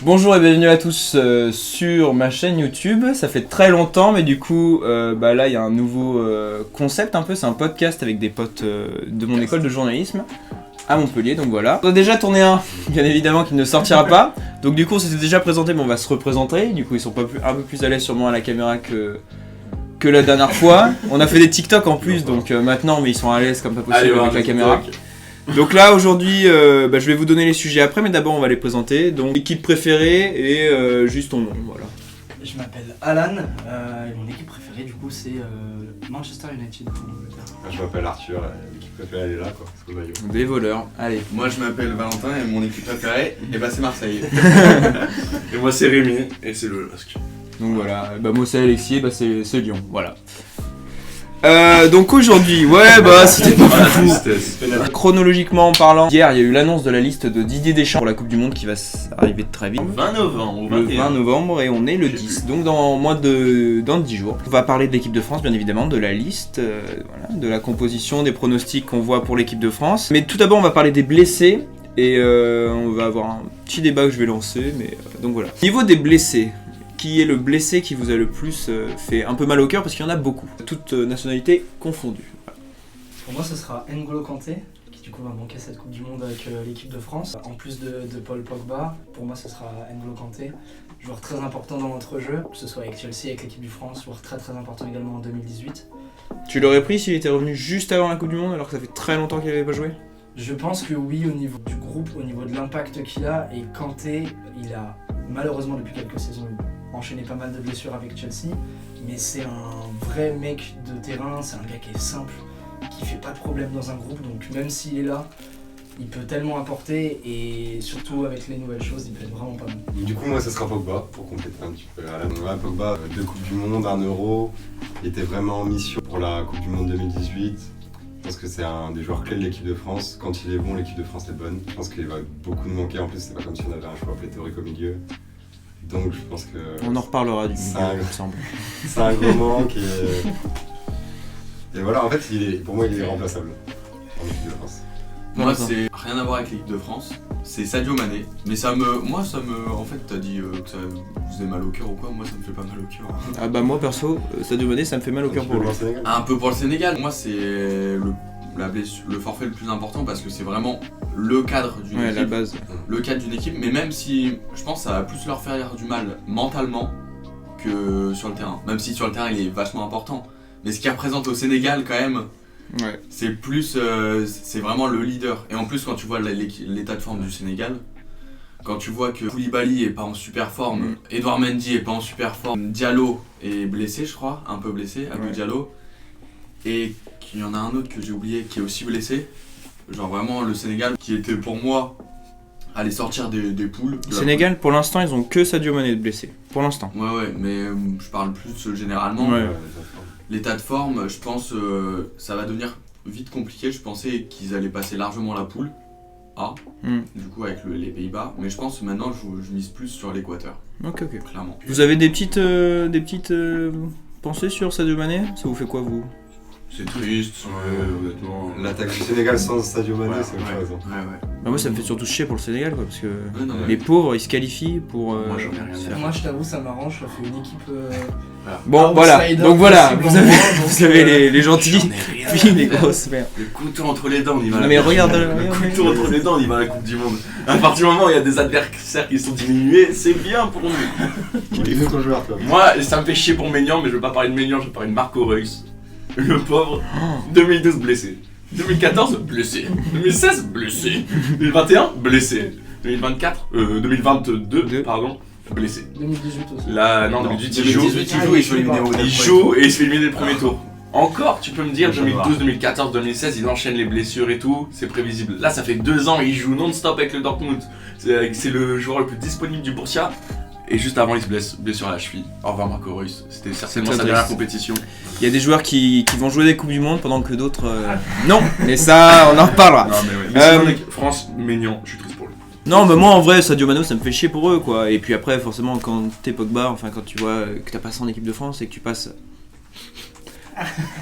Bonjour et bienvenue à tous sur ma chaîne YouTube. Ça fait très longtemps, mais du coup, là il y a un nouveau concept un peu. C'est un podcast avec des potes de mon école de journalisme à Montpellier. Donc voilà. On a déjà tourné un, bien évidemment, qui ne sortira pas. Donc du coup, on s'était déjà présenté, mais on va se représenter. Du coup, ils sont un peu plus à l'aise sûrement à la caméra que la dernière fois. On a fait des TikTok en plus, donc maintenant, mais ils sont à l'aise comme pas possible avec la caméra. Donc là aujourd'hui je vais vous donner les sujets après, mais d'abord on va les présenter. Donc équipe préférée et juste ton nom, voilà. Je m'appelle Alan et mon équipe préférée du coup c'est Manchester United. Je m'appelle Arthur, l'équipe préférée elle est là quoi, c'est le maillot. Des voleurs, allez. Moi je m'appelle Valentin et mon équipe préférée c'est Marseille. Et moi c'est Rémi et c'est le LOSC. Donc voilà, moi c'est Alexis, c'est Lyon, voilà. Donc aujourd'hui, c'était pas fou. Chronologiquement parlant, hier il y a eu l'annonce de la liste de Didier Deschamps pour la Coupe du Monde qui va arriver très vite. Le 20 novembre, le 20 novembre et on est le 10, donc dans 10 jours. On va parler de l'équipe de France bien évidemment, de la liste, de la composition, des pronostics qu'on voit pour l'équipe de France. Mais tout d'abord on va parler des blessés et on va avoir un petit débat que je vais lancer, mais donc voilà. Niveau des blessés, qui est le blessé qui vous a le plus fait un peu mal au cœur, parce qu'il y en a beaucoup, toutes nationalités confondues. Voilà. Pour moi ce sera N'Golo Kanté, qui du coup va manquer cette Coupe du Monde avec l'équipe de France. En plus de Paul Pogba, pour moi ce sera N'Golo Kanté, joueur très important dans l'entrejeu, que ce soit avec Chelsea, avec l'équipe du France, joueur très très important également en 2018. Tu l'aurais pris s'il était revenu juste avant la Coupe du Monde, alors que ça fait très longtemps qu'il n'avait pas joué ? Je pense que oui, au niveau du groupe, au niveau de l'impact qu'il a, et Kanté, il a malheureusement depuis quelques saisons enchaîné pas mal de blessures avec Chelsea, mais c'est un vrai mec de terrain, c'est un gars qui est simple, qui fait pas de problème dans un groupe, donc même s'il est là, il peut tellement apporter, et surtout avec les nouvelles choses, il peut être vraiment pas mal. Du coup moi ça sera Pogba, pour compléter un petit peu. Pogba, 2 Coupes du Monde, 1 Euro, il était vraiment en mission pour la Coupe du Monde 2018. Je pense que c'est un des joueurs clés de l'équipe de France. Quand il est bon, l'équipe de France est bonne. Je pense qu'il va beaucoup nous manquer. En plus, c'est pas comme si on avait un choix pléthorique au milieu. Donc, je pense que. On en reparlera du milieu, il me semble. C'est un gros manque. Et voilà, en fait, pour moi, il est irremplaçable en équipe de France. Moi, c'est rien à voir avec l'équipe de France. C'est Sadio Mané. Mais en fait, t'as dit que ça vous faisait mal au cœur ou quoi. Moi, ça me fait pas mal au cœur. Ah bah, moi perso, Sadio Mané, ça me fait mal au cœur pour lui. Un peu pour le Sénégal. Moi, c'est le forfait le plus important parce que c'est vraiment le cadre d'une équipe. La base. Le cadre d'une équipe. Mais même si je pense que ça va plus leur faire du mal mentalement que sur le terrain. Même si sur le terrain, il est vachement important. Mais ce qu'il représente au Sénégal, quand même. Ouais. C'est plus, c'est vraiment le leader. Et en plus, quand tu vois l'état de forme du Sénégal, quand tu vois que Koulibaly est pas en super forme, Edouard Mendy est pas en super forme, Diallo est blessé, je crois, un peu blessé, Abou Diallo, et qu'il y en a un autre que j'ai oublié qui est aussi blessé. Genre vraiment le Sénégal qui était pour moi aller sortir des poules. Le Sénégal, pour l'instant, ils ont que Sadio Mané de blessé. Pour l'instant. Ouais, mais je parle plus généralement. Ouais. L'état de forme, je pense ça va devenir vite compliqué. Je pensais qu'ils allaient passer largement la poule A, du coup avec les Pays-Bas. Mais je pense que maintenant je mise plus sur l'Équateur. Ok. Clairement. Vous avez des petites pensées sur Sadio Mané ? Ça vous fait quoi, vous ? C'est triste, honnêtement. L'attaque du Sénégal sans Sadio Mané, c'est autre chose. Ouais. Bah moi ça me fait surtout chier pour le Sénégal quoi, parce que les pauvres ils se qualifient pour... Moi j'en ai rien à faire. Moi je t'avoue ça m'arrange, ça fait une équipe... Bon voilà, donc voilà, vous avez les gentils, puis les grosses merdes. Le couteau entre les dents, on y va. Non mais regarde, le couteau entre les dents, on y va à la Coupe du Monde. À partir du moment où il y a des adversaires qui sont diminués, c'est bien pour nous. Il est ton joueur toi. Moi ça me fait chier pour Maignan, mais je veux pas parler de Maignan, je veux parler de Marco Reus. Le pauvre, 2012 blessé, 2014 blessé, 2016 blessé, 2021 blessé, 2022 pardon, blessé. 2018 aussi. Là, non, 2018 il joue, il joue et il se fait éliminer le premier tour. Encore, tu peux me dire 2012, 2014, 2016, il enchaîne les blessures et tout, c'est prévisible. Là, ça fait 2 ans, il joue non-stop avec le Dortmund. C'est le joueur le plus disponible du Borussia. Et juste avant, il se blesse sur la cheville. Au revoir Marco Reus, c'était certainement sa dernière compétition. Il y a des joueurs qui vont jouer des Coupes du Monde pendant que d'autres... Non, mais ça, on en reparlera. Non, mais ouais. Mais France, Maignan, je suis triste pour lui. Non, mais moi en vrai, Sadio Mané, ça me fait chier pour eux quoi. Et puis après, forcément, quand t'es Pogba, enfin quand tu vois que t'as passé en équipe de France et que tu passes...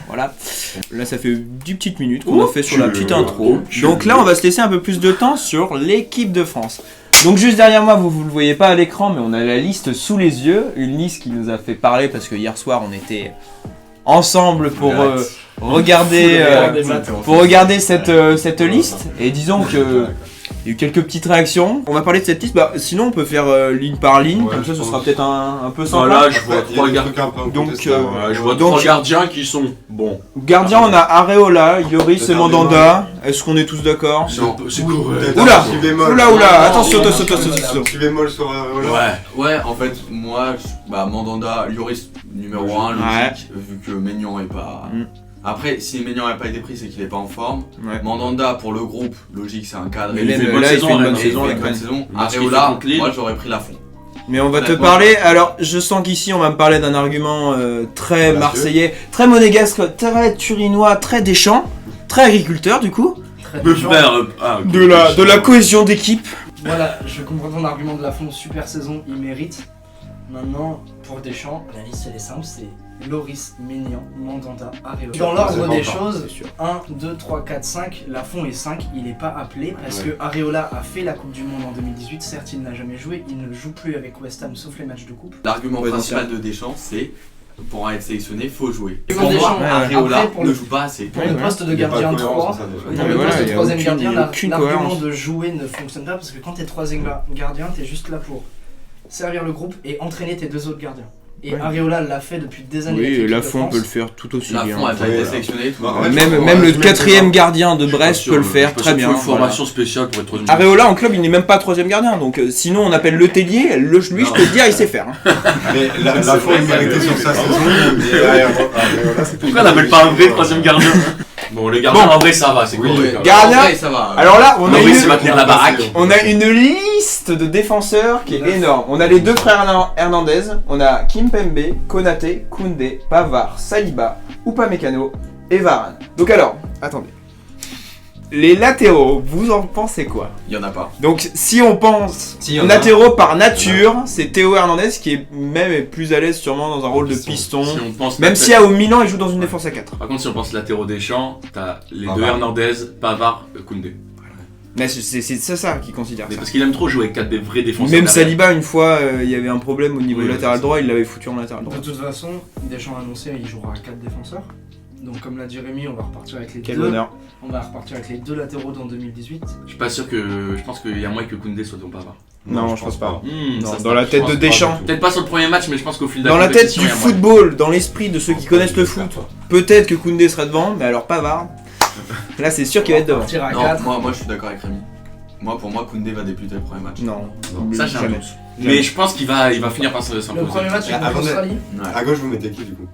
Voilà. Là, ça fait 10 petites minutes qu'on a fait sur la petite intro. Donc là, on va se laisser un peu plus de temps sur l'équipe de France. Donc juste derrière moi, vous le voyez pas à l'écran, mais on a la liste sous les yeux. Une liste qui nous a fait parler parce que hier soir, on était ensemble pour regarder cette liste. Et disons que... Il y a eu quelques petites réactions. On va parler de cette liste. Bah, sinon, on peut faire ligne par ligne. Comme ça, ce sera peut-être un peu sympa. Voilà, je vois trois gardiens. Donc, Je vois trois gardiens qui sont bons. Gardien, on a Areola, Lloris et Mandanda. Est-ce qu'on est tous d'accord? C'est correct. Oula, attention. Un petit bémol sur Areola. Ouais, en fait, moi, Mandanda, Lloris numéro 1, logique, vu que Maignan est pas. Après, si Maignan n'a pas été pris, c'est qu'il est pas en forme. Ouais. Mandanda, pour le groupe, logique, c'est un cadre. Mais Il là, fait il une bonne fait saison. une bonne Il fait saison, une avec bonne Rennes. saison. Parce qu'il fait Areola, contre Lille. moi, j'aurais pris Lafont. Mais on va te Honnêtement, parler. Alors, je sens qu'ici, on va me parler d'un argument très marseillais, très monégasque, très turinois, très Deschamps, très agriculteur, du coup. Me faire. De la cohésion d'équipe. Voilà, je comprends ton argument de Lafont, super saison, il mérite. Maintenant, pour Deschamps, la liste elle est simple, c'est Lloris, Maignan, Mandanda, Areola. Dans l'ordre des choses, 1, 2, 3, 4, 5, Lafont est 5, il n'est pas appelé parce que Areola a fait la Coupe du Monde en 2018, certes il n'a jamais joué, il ne joue plus avec West Ham sauf les matchs de coupe. L'argument principal de Deschamps, c'est pour être sélectionné, faut jouer. Et Pour pour moi, Deschamps, Areola après, pour ne le- joue pas assez. Pour le poste de gardien 3, pour Mais le voilà, poste il de y a troisième aucune- gardien, il y a aucune l'argument cohérence. de jouer ne fonctionne pas parce que quand t'es troisième gardien, t'es juste là pour servir le groupe et entraîner tes deux autres gardiens. Et Ouais. Areola l'a fait depuis des années. avec Oui, l'équipe de Lafont France. peut le faire tout aussi bien. Lafont a déjà été sélectionné. tout le monde. Même le quatrième gardien de Brest peut le faire très bien. Une Voilà. formation spéciale pour être troisième. Areola en club, il n'est même pas troisième gardien, donc sinon on appelle Le Tellier. Lui, je peux te dire, il sait faire. hein. Mais Lafont il méritait sur sa saison. Mais Areola, c'est Pourquoi on n'appelle pas un vrai troisième gardien? Bon, les gardiens en vrai ça va, c'est Oui, correct. Gardien. En vrai, ça va. Alors là, on a Lloris, une... il va tenir la baraque. On a une liste de défenseurs qui est énorme. On a les deux frères Hernandez, on a Kimpembe, Konaté, Koundé, Pavard, Saliba, Upamecano et Varane. Donc alors, attendez. Les latéraux, vous en pensez quoi? Il y en a pas. Donc si on pense Si, il y en a. latéraux par nature, c'est Théo Hernandez qui est même plus à l'aise sûrement dans un rôle de piston. Si on pense Même si au Milan il joue dans une défense à 4. Par contre, si on pense latéraux Deschamps, t'as les Pavard. deux Hernandez, Pavard, Koundé. Mais c'est ça qui considère Mais ça. parce qu'il aime trop jouer avec 4 des vrais défenseurs. Même derrière. Saliba, une fois, il y avait un problème au niveau Oui, latéral c'est droit, il l'avait foutu en latéral droit. De toute façon, Deschamps a annoncé qu'il jouera à 4 défenseurs. Donc comme l'a dit Rémi, on va repartir avec les Quel deux. honneur. On va repartir avec les deux latéraux dans 2018. Je suis pas sûr que. Je pense qu'il y a moyen que Koundé soit ton Pavard. Non, je pense pas. Hmm, Non, ça, dans ça, la je tête pense de pas Deschamps. du tout. Peut-être pas sur le premier match, mais je pense qu'au fil de Dans la tête compétition, du il y a moyen. football, dans l'esprit de ceux qui connaissent le foot, peut-être que Koundé sera devant, mais alors Pavard, là c'est sûr qu'il va être On va devant. partir à Non, 4. moi je suis d'accord avec Rémi. Pour moi, Koundé va débuter le premier match. Non, Ça, j'ai un jamais. doute. Mais je pense qu'il va finir par s'imposer. Le premier match, c'est contre Avant de- l'Australie. Ouais. À gauche, vous mettez qui du coup?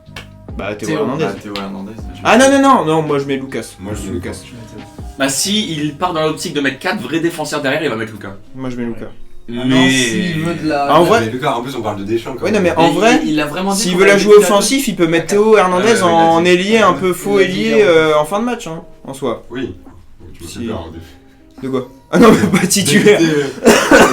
Bah Théo Théo. Hernandez. Théo Hernandez. Ah non, moi je mets Lucas. Moi, je mets Lucas. Je mettais- Bah, si il part dans l'optique de mettre 4 vrais défenseurs derrière, il va mettre Lucas. Moi je mets Lucas. Ah non, s'il veut de la. En vrai- Mais Lucas, en plus, on parle de Deschamps. quand Ouais, non, même. mais en vrai, il a vraiment dit s'il qu'on veut la avait jouer dit à offensif, il peut mettre Théo Hernandez Ouais, en il a dit. ailier, un peu faux Il a dit, ailier en fin de match, hein, en soi. Oui. Tu me Si. fais peur, en défi. De quoi? Ah non, mais pas titulaire.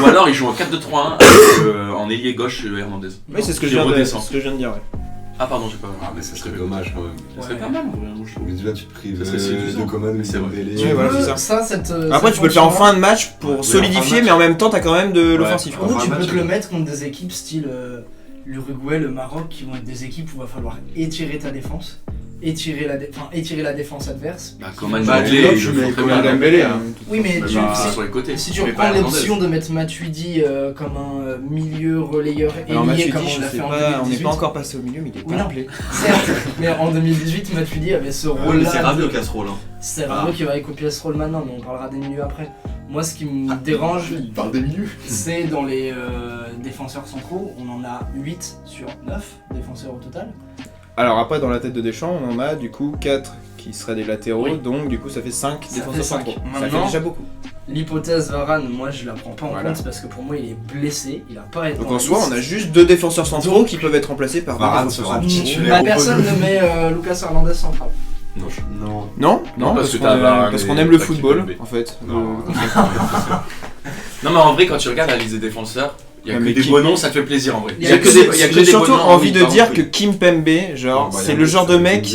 Ou alors il joue en 4-2-3-1 avec, en ailier gauche Hernandez. Oui, c'est ce que Qui je viens de redescend. dire. Ouais. Ah, pardon, j'ai pas. Ah, mais ça serait dommage quand même. Ça serait pas mal en vrai, moi, je trouve. Mais déjà, tu te prives Ça, c'est séduisant. de Coman, Mais c'est vrai. Dembélé. Ouais, voilà, c'est ça. cette. Après, tu peux le faire en fin de match Ouais, pour en solidifier, fin de match. mais en même temps, t'as quand même de l'offensif. Ouais. quoi. Ou tu Enfin, peux match, te le ouais. mettre contre des équipes style l'Uruguay, le Maroc, qui vont être des équipes où il va falloir étirer ta défense, étirer la défense adverse. Bah, Coman Bah, Dembélé, Diop, il je le mets fait très Coman bien. Dembélé, hein. Oui, mais Bah, tu, bah, si, sur les côtés. si tu Mais reprends pas Hernandez. l'option de mettre Matuidi comme un milieu relayeur Alors, ailier Matuidi, comme on je l'a sais fait en pas, on n'est 2018. pas encore passé au milieu, mais il est Oui, pas non. appelé. Certes, mais en 2018, Matuidi avait ce Mais rôle-là. c'est Rabiot qui a ce rôle. Hein. C'est Rabiot qui va recopier ce rôle maintenant, mais on parlera des milieux après. Moi, ce qui me dérange, Il parle des milieux. c'est dans les défenseurs centraux, on en a 8 sur 9 défenseurs au total. Alors après, dans la tête de Deschamps, on en a du coup 4 qui seraient des latéraux, Oui. donc du coup ça fait 5 Ça défenseurs fait cinq. centraux. Ça Maintenant- fait déjà beaucoup. L'hypothèse Varane, moi je la prends pas en Voilà. compte parce que pour moi il est blessé, il a pas été Donc en soi, on a juste 2 défenseurs centraux qui peuvent être remplacés par 2 Varane défenseurs sera centraux. titulaire. Personne ne met Lucas Hernandez central. Non. Non, Non, parce que qu'on t'as est- Varane parce et qu'on aime le t'as football, Kimpembe. en fait. Non. Non, mais en vrai, quand tu regardes la liste des défenseurs, il y a Ouais, que mais des qui- beaux noms, ça te fait plaisir en vrai. Il y a que J'ai surtout beaux noms, envie oui, de pardon, dire oui. que Kimpembe, genre, bah, c'est y a le genre de Kimpembe, mec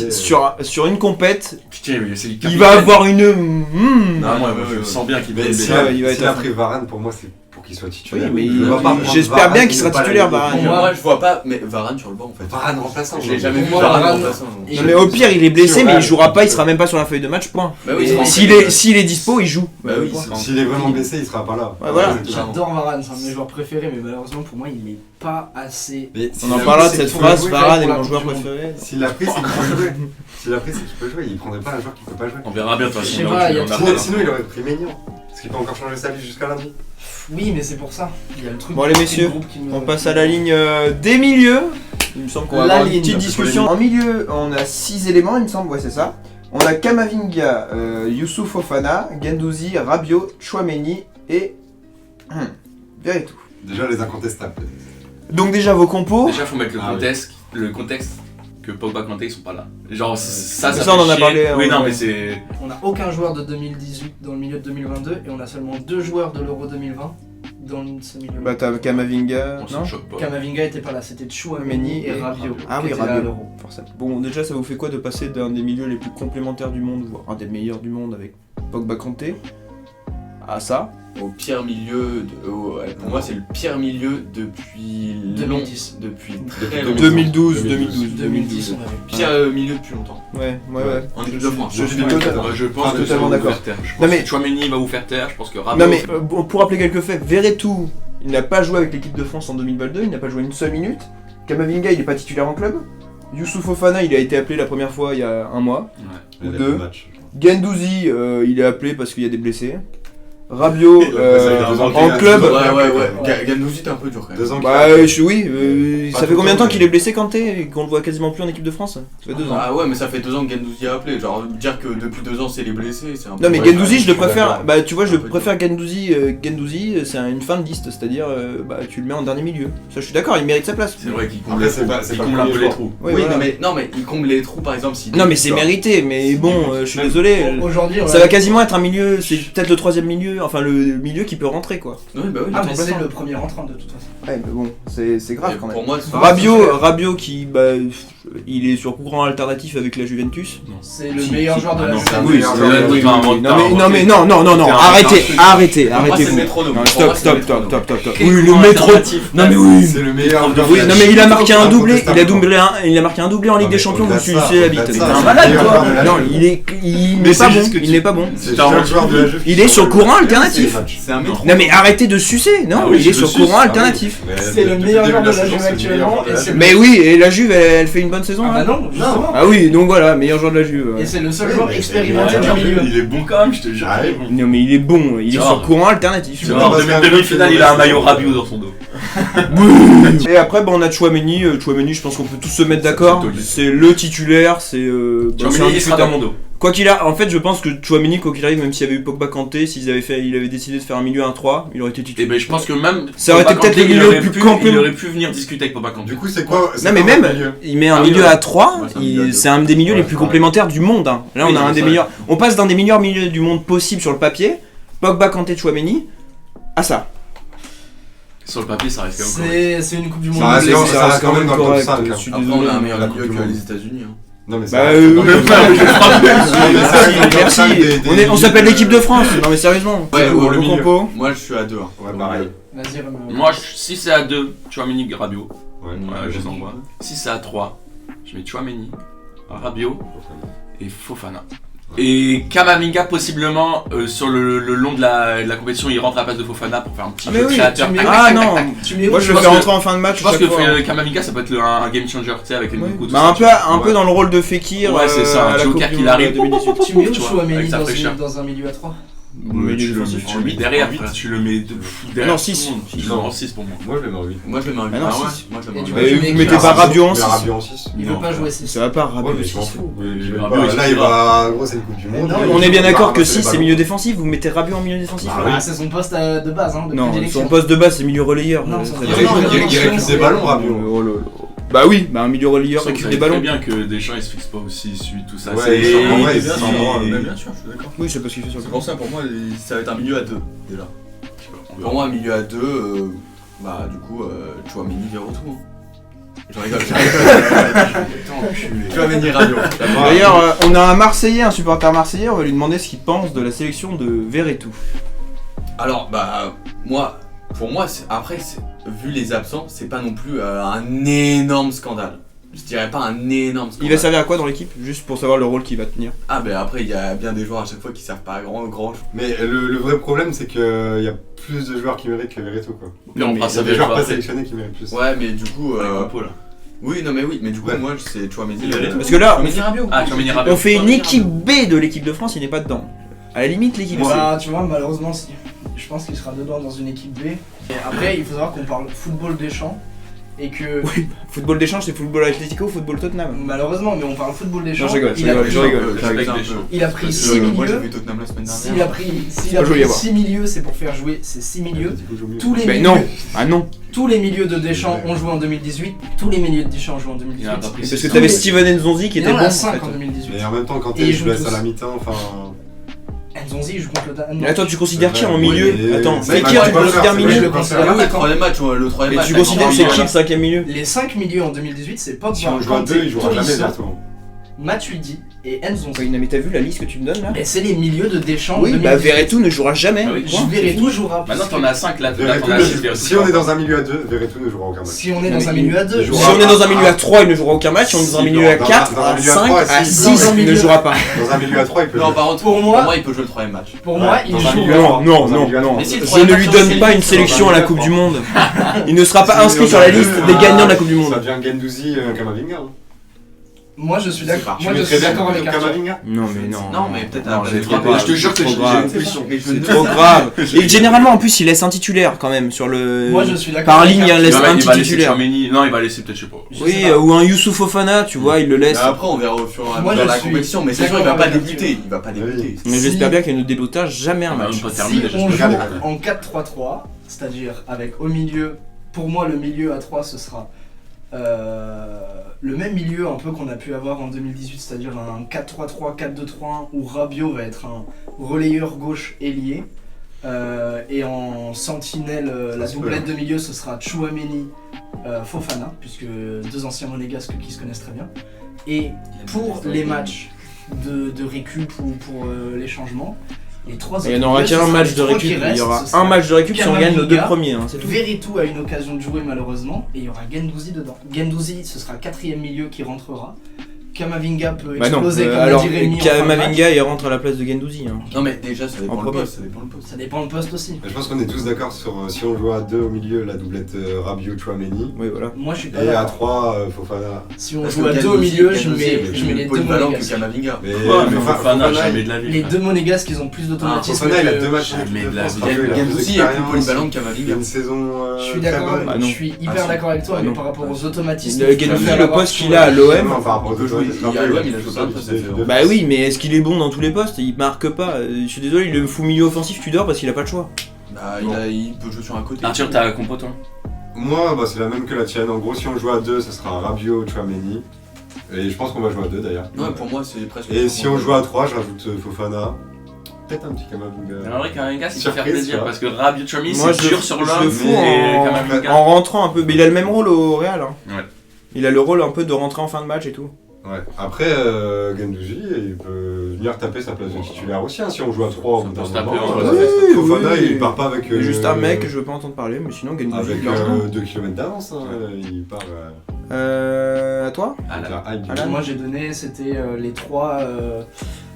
sur une compète, Putain, mais c'est il va avoir une. Non, moi, je sens bien qu'il Mais va si Ouais, il va être s'il a à fond. pris Varane, pour moi, c'est pour qu'il soit titulaire. Oui, mais Je vois pas prendre j'espère Varane, bien qu'il il sera veut pas titulaire, la Ligue des Varane. Champions. Moi, je vois pas, mais Varane sur le banc en fait. Varane remplaçant. Je l'ai jamais vu Moi, Varane Varane, remplaçant. et- Non, mais au pire, il est blessé, mais il Ouais. jouera pas, il sera même pas sur la feuille de match, point. Bah oui, Et il sera en S'il fait, est dispo, il joue. Bah oui, point. il sera en S'il est vraiment blessé, il sera pas là. Ouais, voilà. J'adore Varane, c'est un de mes joueurs préférés, mais malheureusement pour moi il est pas assez. Mais On en parlera de cette phrase, Varane est mon joueur préféré. S'il l'a pris, c'est qu'il peut jouer. S'il l'a pris, c'est qu'il peut jouer. Il prendrait pas un joueur qui peut pas jouer. On verra bien de toute Je façon. sais là où pas, tu il y a en trop- as Sinon, pas. sinon, il aurait pris Maignan. Parce qu'il peut encore changer sa vie jusqu'à lundi. Oui, mais c'est pour ça. Il y a le truc. Bon, allez, du messieurs, groupe qui me- On passe à la ligne des milieux. Il me semble qu'on va La avoir une ligne. petite discussion. En milieu, on a 6 éléments, il me semble, ouais, c'est ça. On a Kamavinga, Youssouf Fofana, Guendouzi, Rabiot, Chouameni et. Veretout. Déjà, les incontestables. Donc, déjà vos compos. Déjà, faut mettre Ah le contexte que Pogba, Kanté, ils sont pas là. Genre, ça Ça, fait on en a chier. parlé, Oui, ouais. non, mais c'est. On n'a aucun joueur de 2018 dans le milieu de 2022 et on a seulement 2 joueurs de l'Euro 2020 dans ce milieu. Bah, t'as Kamavinga. On Non s'en choque pas. Kamavinga était pas là, c'était Chouameni et Rabiot. Ah qui oui, étaient là à Rabiot. l'Euro. Forcément. Bon, déjà, ça vous fait quoi de passer d'un des milieux les plus complémentaires du monde, voire un des meilleurs du monde avec Pogba Kanté, à ça? au pire milieu. Pour moi, c'est le pire milieu depuis 2010. Depuis Depuis très longtemps. 2012. 2010, on avait. Pire milieu depuis longtemps. Ouais. En équipe de France. Je suis totalement- totalement- Je pense Ah, que totalement ça va vous d'accord. faire taire. Je Non, pense mais- que Chouameni va vous faire taire. Je pense que Rabiot. Non mais pour rappeler quelques faits, Veretout, il n'a pas joué avec l'équipe de France en 2022, il n'a pas joué une seule minute. Kamavinga, il n'est pas titulaire en club. Youssouf Fofana, il a été appelé la première fois il y a un mois. Ouais. Ou Il a deux. deux matchs. Gendouzi, il est appelé parce qu'il y a des blessés. Rabiot, Ça fait 2 ans qu'il en a- club. Ouais. Gendouzi, t'es un peu dur quand même. 2 ans qu'il Bah a- oui, Pas ça fait tout combien de le temps temps, qu'il est blessé Kanté et qu'on le voit quasiment plus en équipe de France? Ça fait 2 ans. Ah ouais, mais ça fait 2 ans que Gendouzi a appelé. Genre, dire que depuis 2 ans c'est les blessés, c'est un peu. Non mais Ouais, Gendouzi, je le suis préfère. d'accord. Bah tu vois, je Un peu préfère Gendouzi. Gendouzi, c'est une fin de liste, c'est-à-dire bah tu le mets en dernier milieu. Ça, je suis d'accord, il mérite sa place. C'est vrai qu'il comble Après, les c'est trous. pas- c'est Il pas comble le un peu premier les choix. trous. Ouais, Oui, voilà. non, mais il comble les trous par exemple. Si Non mais c'est mérité, mais bon, je suis désolé. Aujourd'hui, Ça va quasiment être un milieu, c'est peut-être le troisième milieu, enfin le milieu qui peut rentrer quoi. Oui, bah oui. Ah, mais c'est remplaçant. le premier rentrant de toute façon. Ouais, mais bon, c'est grave Et quand même. Pour moi, c'est- Rabiot qui, bah, il est sur courant alternatif avec la Juventus. C'est le Si, meilleur si. joueur de Ah la non, saison. oui, meilleur c'est joueur. là, Oui, t'as oui, inventé- oui. t'as Non mais inventé. non, T'es un arrêtez. Pour moi, c'est Arrêtez-vous. le métronome. Non, Pour stop, moi, c'est le stop. métronome. Oui, le métro. Non mais oui. C'est le meilleur. Oui, non mais il a marqué un doublé, Incontestable. il a marqué un doublé en Ligue Non, des mais Champions, vous au-delà de ça, suivez la bite. au-delà de T'es ça, un c'est malade le meilleur toi. joueur de la Non, Juve. il Mais n'est c'est pas bon, juste que il n'est pas bon. C'est le seul joueur de la Juve. Il est sur courant alternatif. C'est un métronome. Non mais arrêtez de sucer, non, Ah oui, il est je sur le suce. courant alternatif. C'est le meilleur joueur de la Juve actuellement, et c'est- Mais oui, et la Juve elle fait une bonne saison Ah là. bah non, justement. Ah oui, donc voilà, meilleur joueur de la Juve. Et c'est le seul Oui, joueur mais expérimenté c'est- du milieu. Il est bon quand même, je te jure. Ah oui. Non mais il est bon, il est Tu sur vois. courant alternatif. Tu vois, en demi-finale, il a un maillot Rabiot dans son dos. Et après bah, on a Chouameni, Chouameni je pense qu'on peut tous se mettre d'accord, C'est c'est le titulaire, c'est Chouameni, il sera dans mon dos. Quoi qu'il a, en fait je pense que Chouameni quoi qu'il arrive, même s'il y avait eu Pogba Kanté, il avait décidé de faire un milieu 1-3, il aurait été Et titulaire. ben je pense que même. Ça aurait été Pogba peut-être le Kanté, milieu il le aurait plus pu- complet. Il aurait pu venir discuter avec Pogba Kanté. Du coup, c'est quoi Non mais même, il met un Ah oui, milieu ouais. à 3, Ouais, c'est un milieu à deux. c'est un des milieux les plus pareil. complémentaires du monde. Hein. Là Oui, on a non, un des c'est meilleurs, on passe d'un des meilleurs milieux du monde possible sur le papier, Pogba Kanté Chouameni, à ça. Sur le papier, ça reste quand même correct. C'est une Coupe du Monde. Ça reste blessée. ça reste quand même dans le top correct, 5, je hein. suis Après, désolé. on a un meilleur la milieu Coupe du que Monde. les États-Unis. hein. Non, mais Bah, ça reste dans le top 5. merci, on s'appelle l'équipe de France, non mais sérieusement, Ouais, au le milieu. Compo. Moi, je suis à 2. Ouais, pareil. Vas-y, Romain. Moi, si c'est à 2, Chouameni, Rabiot. Ouais, Ouais, je les envoie. Si c'est à 3, je mets Chouameni, Rabiot et Fofana. Et Kamavinga, possiblement, sur le long de la compétition, il rentre à la place de Fofana pour faire un petit Ah, mais jeu oui, créateur. tu mets- Ah non, Tu mets où moi je Je le pense fais que- rentrer en fin de match. Je pense chaque fois. que Kamavinga, ça peut être un game changer, tu sais, avec une Ouais. coup de Bah, un peu Ouais. dans le rôle de Fekir. Ouais, c'est ça, un à la joker Coupe du qui Monde arrive. 2018. Tu mets où Tu vois, Chouameni avec sa dans fraîcheur. dans un milieu à 3? Milieu Tu défensif. le mets derrière, frère, tu le mets derrière Non, tout 6. le monde. Je le mets en 6 pour moi. Moi, je le mets en 8. Moi, je le mets en 8. Ah non, ouais, six. moi, je le mets Et en tu 8. vois, Mais tu vous mets mettez Rabiot. pas Rabiot en Mais 6. Rabiot en 6. Il Non. veut pas jouer 6. Ça va pas, Ouais, Rabiot. mais je six. m'en fous. Mais Là, Rabiot, il il suffira. va. Gros, c'est une Coupe du Monde. non, On est bien d'accord que 6 6 c'est milieu défensif, vous mettez Rabiot en milieu défensif Bah là oui. C'est son poste de base, hein, de Non, prédilection. son poste de base c'est milieu relayeur. Non, Ça son veut poste- dire- non, non, Il récupère des ballons, Rabiot. Oh là là. Bah oui, bah un milieu relayeur Sauf que récupère ça des très ballons. bien que Deschamps il se fixe pas aussi, suit tout ça. Ouais, C'est- il s'en branle, il est il bien, s'en c'est- branle. Mais bien sûr, je suis d'accord. Oui, c'est parce qu'il fait sur le C'est pour ça, pour moi, ça va être un milieu à 2 déjà. on verra. Pour moi, un milieu à 2, bah du coup, Chouameni, Veretout. J'en rigole, j'en rigole. Chouameni, Rabiot. D'ailleurs, on a un Marseillais, un supporter marseillais, on va lui demander ce qu'il pense de la sélection de Veretout. Alors, bah, moi, Pour moi, vu les absents, c'est pas non plus un énorme scandale. Je dirais pas un énorme scandale. Il va servir à quoi dans l'équipe? Juste pour savoir le rôle qu'il va tenir. Ah ben après, il y a bien des joueurs à chaque fois qui servent pas à grand. Mais le vrai problème, c'est qu'il y a plus de joueurs qui méritent que Verretou, quoi. Mais on Il y passe a à des joueurs pas après. sélectionnés qui méritent plus. Ouais, mais du coup. Là. Oui, mais du coup, Ouais. moi, c'est Chouameni. Parce que là, Chouameni Rabiot. Ah, Chouameni Rabiot. on fait une équipe B de l'équipe de France, il n'est pas dedans. À la limite, l'équipe C. Bah, tu vois, malheureusement, si. Je pense qu'il sera dedans dans une équipe B. Et après, il faut savoir qu'on parle football des champs. Et que. Oui, football d'échange, c'est football Atlético ou football Tottenham? Malheureusement, mais on parle football des champs. Non, je rigole, il a pris- je rigole. Il a pris Parce 6 que Moi, j'ai milieux. vu Tottenham la semaine S'il dernière. a pris pas joli à 6 voir. milieux, c'est pour faire jouer ces 6 milieux. Du coup, joue mieux. Tous les Mais milieux, non. Ah non. tous les milieux de Deschamps ont joué en 2018. Tous les milieux de Deschamps ont joué en 2018. Il a pas pris Parce que tous t'avais les- Steven Nzonzi qui Il était en bon. a en 5 fait. en 2018. Mais en même temps, quand Et ils tu jouent laisses tous. à la mi-temps, enfin. Nzonzi, il joue contre le Danemark. Mais attends, tu considères qui en Ouais, milieu? mais- Attends, mais Fekir, maintenant, tu il va considères faire, milieu? c'est Je bon, considère- Ah ouais, le troisième match, Et match. tu avec considères Henry c'est qui Martin. le cinquième milieu? Les 5 milieux en 2018, c'est Pogba, Si on joue à Kanté, 2, il jouera jamais Tolisso, Verretou. Matuidi et Nzonzi. Oui, mais t'as vu la liste que tu me donnes là? Mais c'est les milieux de Deschamps. Oui, en bah 2018. Verretou ne jouera jamais. Ah oui. Point. Verretou jouera. Maintenant, puisque t'en as 5 là. Là, t'en Verretou, as 6 si on est dans un milieu à 2, Verretou ne jouera aucun match. Si on est Non, dans mais un milieu à 2, il Si jouera- on est dans un milieu à 3, il ne jouera aucun match. Si on est dans un Si, milieu à dans un- 4, dans un à milieu à 5, 3, à si. 6, Dans un il ne milieu- jouera pas. Dans un milieu à 3, il peut Non, jouer. par contre, Pour moi- il peut jouer le troisième match. pour moi, il dans un joue. milieu à Non, trois. non, Dans un non, milieu à non. trois. Mais si, le Je troisième ne match lui en donne série, pas une dans un sélection à la milieu à Coupe trois. du Monde. Il ne sera pas Si, inscrit on sur a la deux, liste des gagnants de la Coupe du Ça Monde. devient Gendouzi, Kamavinga. hein. Moi, je suis d'accord. Tu Moi, je mettrais suis d'accord bien avec Arthur. Kamavinga? Non, mais non. Non, mais peut-être Non, après j'ai les trop trois grave. matchs. Je te jure que C'est j'ai trop grave. une pulsion. C'est trop grave. Et généralement, en plus, il laisse un titulaire quand même sur le. Moi, je suis d'accord. Par avec ligne, il Arthur. laisse Il un va petit laisser titulaire. Chouameni. Non, il va laisser peut-être, je sais pas. Je Oui, sais pas. ou un Youssouf Fofana, tu vois, il le laisse. Mais après, on verra au fur et à Moi, mesure de je la suis compétition. Mais c'est sûr, il d'accord va pas avec débuter. Arthur. Il va pas débuter. Mais Si- j'espère bien qu'il ne débutera jamais un On va match. même pas Si terminer, on joue Regardez. en 4-3-3, c'est-à-dire avec au milieu, pour moi le milieu à 3 ce sera le même milieu un peu qu'on a pu avoir en 2018, c'est-à-dire un 4-3-3, 4-2-3-1 où Rabiot va être un relayeur gauche ailier. Et en sentinelle, la Ça se doublette peut, de milieu ce sera Chouameni, Fofana, puisque deux anciens monégasques qui se connaissent très bien. Et pour les matchs de récup ou pour les changements, les trois Il n'y en aura qu'un match de récup. Il y aura un match de récup si on gagne nos deux premiers. Hein, c'est tout. Verretou a une occasion de jouer malheureusement et il y aura Gendouzi dedans. Gendouzi, ce sera le quatrième milieu qui rentrera. Kamavinga peut Bah non, exploser comme alors l'a dit Rémi en fin de match. Kamavinga il rentre à la place de Gendouzi. Hein. Non, mais déjà, ça dépend En le premier. poste. Ça dépend le poste. Ça dépend le poste aussi. Je pense qu'on est tous d'accord sur si on joue à 2 au milieu, la doublette Rabiot-Chouameni. Oui, voilà. Moi je suis pas Et à d'accord. 3, Fofana. Si on Parce joue que à deux au Gendouzi- milieu, je Gendouzi est mets plus les deux polyvalent que monégasques. Kamavinga. Mais Pourquoi mais Fofana, jamais de la vie. Les deux monégasques ils ont plus d'automatisme. Fofana, il a que- 2 matchs. Jamais de la vie. Gendouzi est plus polyvalent que Il a Kamavinga. une saison Je suis très d'accord, bonne. Bah non. je suis hyper Ah, si. d'accord avec toi, Ah mais non. par rapport aux automatismes. Le Gendouzi, le poste qu'il a à l'OM. Justement, par rapport aux Il peut jouer- autres, il- à l'OM, il a joué plein de postes, ça fait- Bah oui, mais est-ce qu'il est bon dans tous les postes? Il marque pas. Je suis désolé, il le fout milieu offensif, tu dors parce qu'il a pas de choix. Bah, il peut jouer sur un côté. Arthur, t'as un compo toi? Moi, bah, c'est la même que la tienne. En gros, si on joue à 2, ça sera Rabiot, Chouameni. Et je pense qu'on va jouer à 2 d'ailleurs. Ouais, pour moi, c'est presque. Et si on joue à 3, je rajoute Fofana. Peut-être un petit Kamavinga. En vrai, Kamavinga, c'est pour faire Surprise, plaisir quoi. parce que Rabiot Chouameni, Moi, c'est je dur sur je l'homme. le fous Et en, Kamavinga. en rentrant un peu. Mais il a le même rôle au Real. Hein. Ouais. Il a le rôle un peu de rentrer en fin de match et tout. Ouais. Après, Gendouzi, il peut venir taper sa place de titulaire aussi. Hein, si on joue à 3, Ça on peut peut se taper, moment, on va se euh, taper. Fofana, Oui. il part pas avec. Il y a juste un mec, je veux pas entendre parler, mais sinon Gendouzi. Avec il largement. 2 km d'avance. Hein, il part à toi? Ah avec là. la hype. Alan. Moi j'ai donné, c'était les trois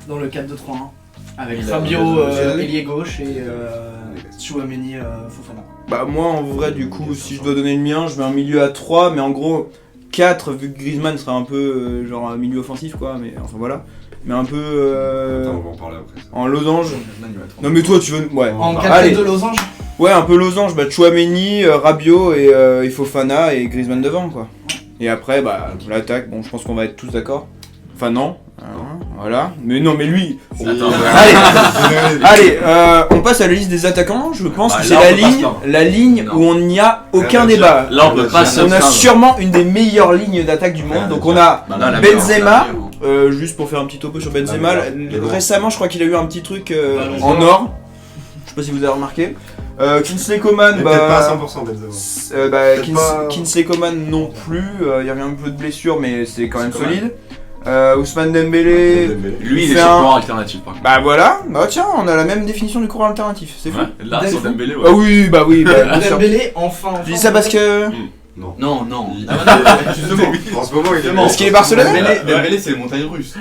dans le 4-2-3-1. Avec Il a- Rabiot, il a- ailier gauche et Chouameni, Fofana. Bah moi en vrai du coup si je dois donner le mien je mets un milieu à 3 mais en gros 4 vu que Griezmann sera un peu genre un milieu offensif quoi mais enfin voilà mais un peu Attends, on va en parler après. Ça. en losange. Griezmann, il va être Non mais toi tu veux ouais En Allez. 4 de losange. ouais un peu losange bah Chouameni, Rabiot et Fofana et Griezmann devant quoi. Et après bah l'attaque bon je pense qu'on va être tous d'accord. Enfin non. Voilà. Mais non mais lui. Attends. Allez, on passe à la liste des attaquants. Je pense Bah, que c'est là, la on peut pas ligne, se plaindre. la ligne Non. où on n'y a aucun Rien à débat. Là, on peut pas se On a plaindre. sûrement une des meilleures lignes d'attaque du monde. Ouais, Donc bien on a Bah, là, la Benzema, meilleure, juste pour faire un petit topo sur Benzema. Ah, mais bon. Récemment, je crois qu'il a eu un petit truc Ballon en d'or. or. Je sais pas si vous avez remarqué. Kingsley Coman, Mais peut-être pas à bah, 100% Benzema. bah, Peut-être pas- Kingsley Coman non plus. Il y avait un peu de blessure, mais c'est quand même C'est Coman. solide. Ousmane Dembélé. Lui, il est fait sur un- courant alternatif par contre. Bah voilà, bah tiens, on a la même définition du courant alternatif, c'est fou. Ouais, là, c'est Dembélé, ouais. Ah oui, bah bien sûr. Dembélé, enfin. Je dis ça parce que. Non. Non. Justement, en ce moment, il est Parce qu'il est barcelonais. Dembélé, c'est les montagnes russes.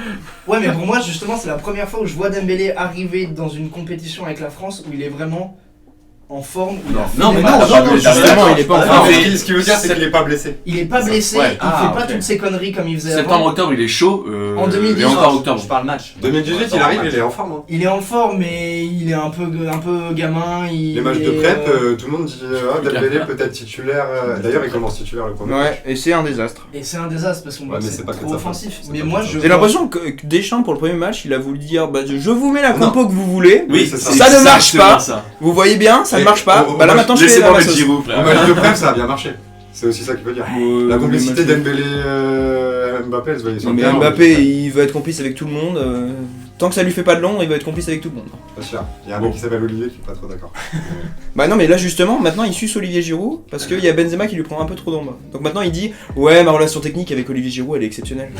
Ouais, mais pour moi, justement, c'est la première fois où je vois Dembélé arriver dans une compétition avec la France où il est vraiment en forme. Où il a fait Non, des mais matchs. non, justement, il est pas en Non, forme. mais ce qui veut dire, c'est qu'il est pas blessé. Il est pas blessé, Ouais. il fait pas toutes ces conneries comme il faisait avant. Septembre-octobre, il est chaud. En 2010, et encore octobre. Je parle match. 2018, il arrive, il est en forme. Hein. Il est en forme, mais il est un peu gamin. Les matchs de prep, tout le monde dit Dembélé peut-être titulaire. D'ailleurs, il commence titulaire le premier. Ouais, et c'est un désastre. Et c'est un désastre parce qu'on voit Ouais, que mais c'est c'est pas que trop ça. offensif. C'est Mais pas moi, que ça. je. J'ai l'impression que Deschamps, pour le premier match, il a voulu dire bah, je vous mets la Non. compo que vous voulez. Oui, c'est ça ne marche exactement pas. ça. Vous voyez bien, ça ne Et marche pas. au Bah là match- maintenant je fais Laissez-moi la mettre sauce. Giroud, Au frère. match de prep, ça a bien marché. C'est aussi ça qu'il veut dire. La complicité Mathieu. Dembélé Mbappé, elle se voyait sur Non, le mais terrain. Mbappé, il veut être complice avec tout le monde. Tant que ça lui fait pas de l'ombre, il veut être complice avec tout le monde. Pas sûr. Il y a un mec qui s'appelle Olivier qui est pas trop d'accord. Bah non, mais là justement, maintenant il suce Olivier Giroud parce qu'il y a Benzema qui lui prend un peu trop d'ombre. Donc maintenant il dit ouais, ma relation technique avec Olivier Giroud elle est exceptionnelle.